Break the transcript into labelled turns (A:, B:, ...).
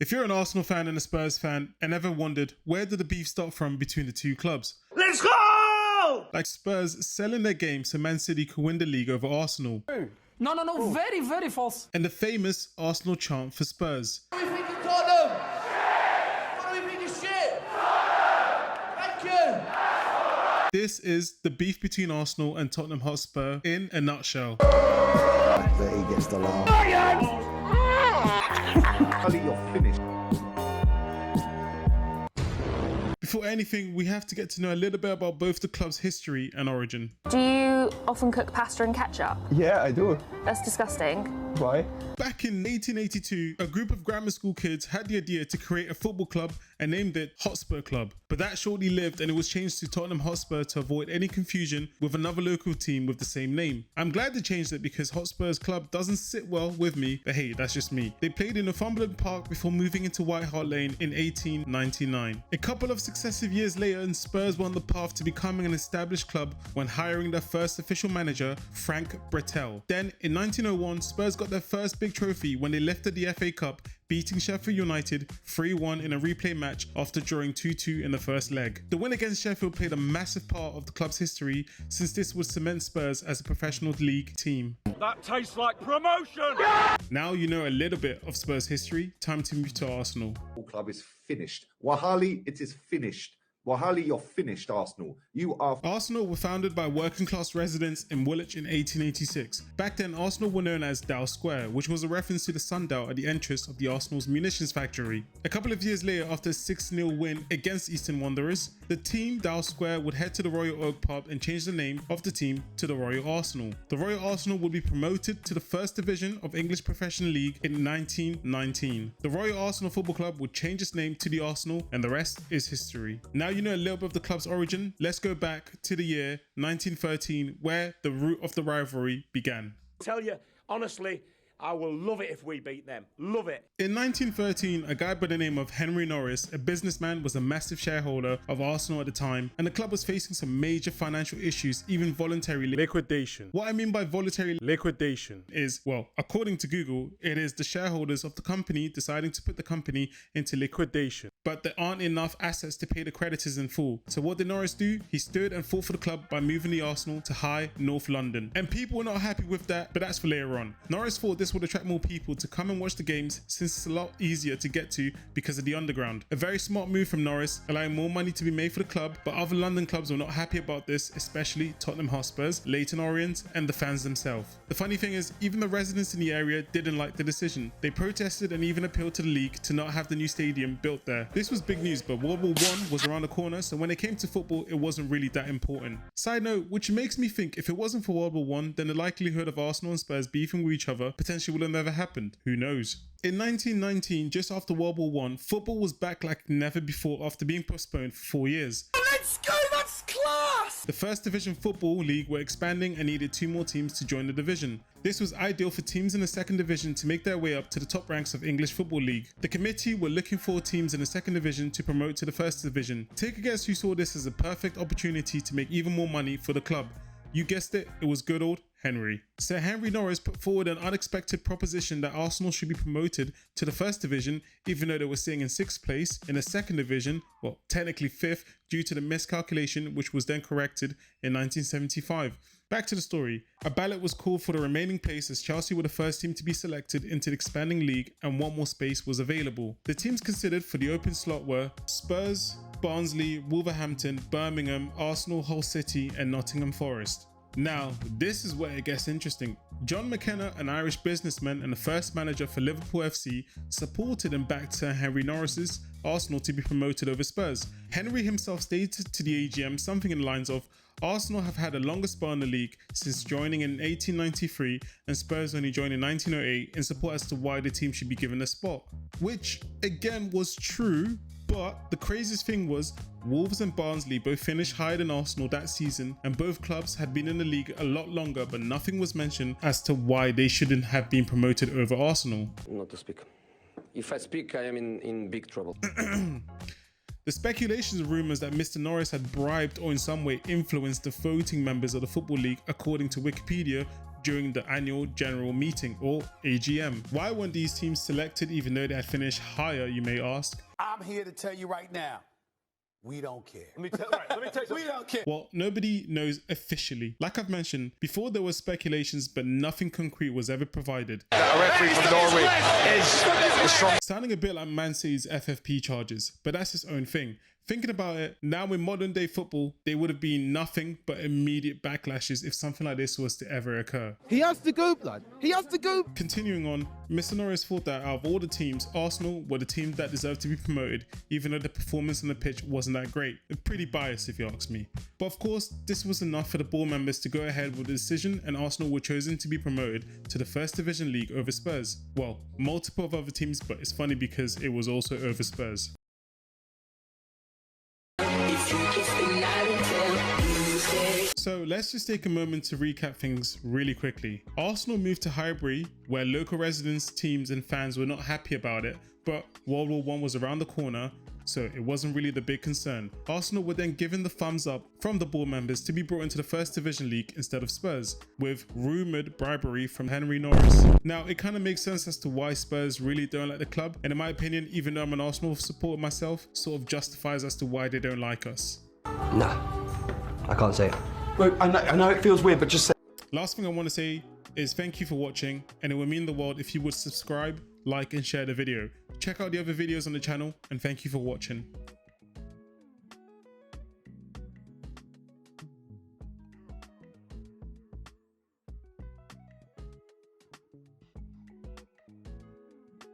A: If you're an Arsenal fan and a Spurs fan and ever wondered where did the beef start from between the two clubs?
B: Let's go!
A: Like Spurs selling their game so Man City could win the league over Arsenal.
C: No, very false.
A: And the famous Arsenal chant for Spurs.
B: What do we think of Tottenham? What do we think of shit? Thank you!
A: This is the beef between Arsenal and Tottenham Hotspur in a nutshell.
D: That he gets the laugh. Ali, you're finished.
A: Before anything, we have to get to know a little bit about both the club's history and origin.
E: Do you often cook pasta and ketchup?
F: Yeah, I do.
E: That's disgusting.
F: Why?
A: Back in 1882, a group of grammar school kids had the idea to create a football club and named it Hotspur Club. But that shortly lived and it was changed to Tottenham Hotspur to avoid any confusion with another local team with the same name. I'm glad they changed it because Hotspur's club doesn't sit well with me, but hey, that's just me. They played in Northumberland Park before moving into White Hart Lane in 1899. A couple of successive years later, and Spurs were on the path to becoming an established club when hiring their first official manager, Frank Brettel. Then in 1901, Spurs got their first big trophy when they lifted the FA Cup, beating Sheffield United 3-1 in a replay match after drawing 2-2 in the first leg. The win against Sheffield played a massive part of the club's history since this would cement Spurs as a professional league team.
B: That tastes like promotion!
A: Now you know a little bit of Spurs history, time to move to Arsenal.
D: Club is finished. Wahali, it is finished. Wahali, you're finished, Arsenal. You are...
A: Arsenal were founded by working class residents in Woolwich in 1886. Back then, Arsenal were known as Dow Square, which was a reference to the sundial at the entrance of the Arsenal's munitions factory. A couple of years later, after a 6-0 win against Eastern Wanderers, the team Dow Square would head to the Royal Oak pub and change the name of the team to the Royal Arsenal. The Royal Arsenal would be promoted to the first division of English Professional League in 1919. The Royal Arsenal Football Club would change its name to the Arsenal, and the rest is history. Now you know a little bit of the club's origin. Let's go back to the year 1913, where the root of the rivalry began.
B: Tell you, honestly, I will love it if we beat them. Love it.
A: In 1913, a guy by the name of Henry Norris, a businessman, was a massive shareholder of Arsenal at the time, and the club was facing some major financial issues, even voluntary liquidation. What I mean by voluntary liquidation is, well, according to Google, it is the shareholders of the company deciding to put the company into liquidation. But there aren't enough assets to pay the creditors in full. So what did Norris do? He stood and fought for the club by moving the Arsenal to High North London. And people were not happy with that, but that's for later on. Norris thought this would attract more people to come and watch the games since it's a lot easier to get to because of the underground. A very smart move from Norris, allowing more money to be made for the club, but other London clubs were not happy about this, especially Tottenham Hotspurs, Leyton Orient, and the fans themselves. The funny thing is, even the residents in the area didn't like the decision. They protested and even appealed to the league to not have the new stadium built there. This was big news, but World War I was around the corner, so when it came to football, it wasn't really that important. Side note, which makes me think if it wasn't for World War I, then the likelihood of Arsenal and Spurs beefing with each other potentially would have never happened. Who knows? In 1919, just after World War I, football was back like never before after being postponed for 4 years.
B: Let's go, that's class!
A: The First Division Football League were expanding and needed 2 more teams to join the division. This was ideal for teams in the second division to make their way up to the top ranks of English Football League. The committee were looking for teams in the second division to promote to the first division. Take a guess who saw this as a perfect opportunity to make even more money for the club. You guessed it, it was good old Henry. Sir Henry Norris put forward an unexpected proposition that Arsenal should be promoted to the first division, even though they were sitting in 6th place in the second division, well, technically 5th, due to the miscalculation which was then corrected in 1975. Back to the story. A ballot was called for the remaining place as Chelsea were the first team to be selected into the expanding league and one more space was available. The teams considered for the open slot were Spurs, Barnsley, Wolverhampton, Birmingham, Arsenal, Hull City and Nottingham Forest. Now, this is where it gets interesting. John McKenna, an Irish businessman and the first manager for Liverpool FC, supported and backed Sir Henry Norris's Arsenal to be promoted over Spurs. Henry himself stated to the AGM something in the lines of, Arsenal have had the longest spell in the league since joining in 1893 and Spurs only joined in 1908 in support as to why the team should be given a spot. Which, again, was true, but the craziest thing was Wolves and Barnsley both finished higher than Arsenal that season and both clubs had been in the league a lot longer, but nothing was mentioned as to why they shouldn't have been promoted over Arsenal.
G: Not to speak. If I speak, I am in big trouble.
A: The speculations and rumours that Mr. Norris had bribed or in some way influenced the voting members of the Football League, according to Wikipedia, during the annual general meeting or AGM. Why weren't these teams selected even though they had finished higher, you may ask?
F: I'm here to tell you right now, we don't care.
B: Let me tell you
F: We don't care.
A: Well, nobody knows officially. Like I've mentioned, before there were speculations, but nothing concrete was ever provided.
H: A referee from Norway is the strong.
A: Sounding a bit like Man City's FFP charges, but that's his own thing. Thinking about it, now in modern day football, there would have been nothing but immediate backlashes if something like this was to ever occur.
B: He has to go, blood. He has to go.
A: Continuing on, Mr. Norris thought that out of all the teams, Arsenal were the team that deserved to be promoted, even though the performance on the pitch wasn't that great. Pretty biased if you ask me. But of course, this was enough for the board members to go ahead with the decision, and Arsenal were chosen to be promoted to the First Division League over Spurs. Well, multiple of other teams, but it's funny because it was also over Spurs. So let's just take a moment to recap things really quickly. Arsenal moved to Highbury, where local residents, teams and fans were not happy about it, but World War I was around the corner, so it wasn't really the big concern. Arsenal were then given the thumbs up from the board members to be brought into the First Division League instead of Spurs, with rumoured bribery from Henry Norris. Now, it kind of makes sense as to why Spurs really don't like the club, and in my opinion, even though I'm an Arsenal supporter myself, sort of justifies as to why they don't like us.
I: Nah, I can't say it.
H: Look, I know it feels weird, but just say.
A: Last thing I want to say is thank you for watching, and it would mean the world if you would subscribe, like and share the video. Check out the other videos on the channel, and thank you for watching.